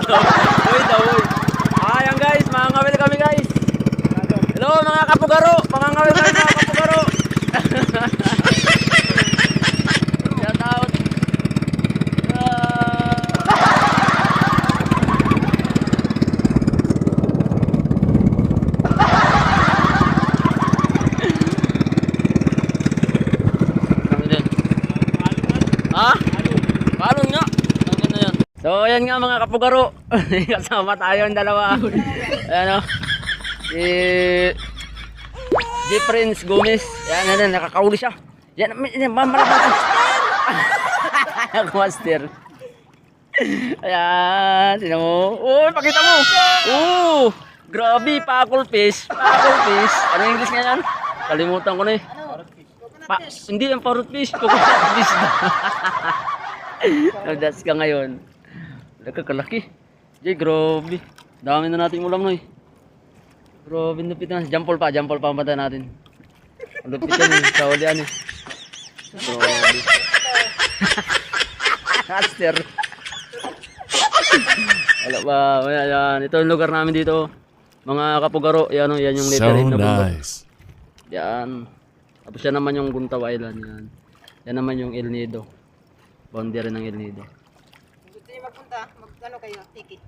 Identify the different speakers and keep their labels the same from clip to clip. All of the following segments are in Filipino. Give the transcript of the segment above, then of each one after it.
Speaker 1: Uy daw, uy. Ayan guys, mangangawil kami guys. Hello mga kapugaro, mangangawil kami mga kapugaro. Shout out. Ha? Palon nga. So ayan nga mga kapugaro. Kasama tayo ang dalawa. Ayan o. Si G. Prince Gomez. Ayan, nakakauli siya. Yan, mamalabas. Master. Ayan, tinan mo. Uy, pakita mo. Grabe, pakul fish. Pakul fish. Ano yung English nga yan? Kalimutan ko na eh. Hindi yung parrot fish. Coconut fish na. Nagdas ka ngayon. Nagkakalaki. Jay, grabe. Dami na nating ulam no eh. Grabe, lupit na. Jampol pa ang bata natin. Lupit yan eh. Sa ulian eh. Grabe. Master. Wala ba? Yan. Ito yung lugar namin dito. Mga kapugaro. Yan o, yan yung letter
Speaker 2: So
Speaker 1: na bundok.
Speaker 2: nice.
Speaker 1: Yan. Tapos yan naman yung Guntaw Island. Yan. Yan naman yung El Nido. Boundary ng El Nido.
Speaker 3: Gusto niyo magpunta? Mag-ano kayo? Ticket.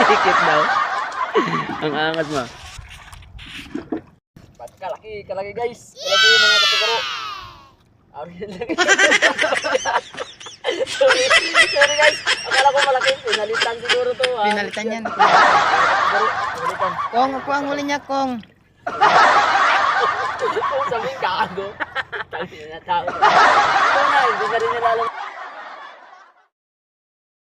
Speaker 1: Ticket daw. Ang angat mo. Ba't kalaki guys. Kalaki yung mga kapugaro. Ariyan lang. Sorry guys. Akala ko malaki. Pinalitan siguro to.
Speaker 3: Pinalitan yan.
Speaker 1: Pinalitan.
Speaker 3: Kong, ako ang huli niya, Kong.
Speaker 1: Kung sabihin gago. Tali na tao. Ito na, hindi na rin nila alam.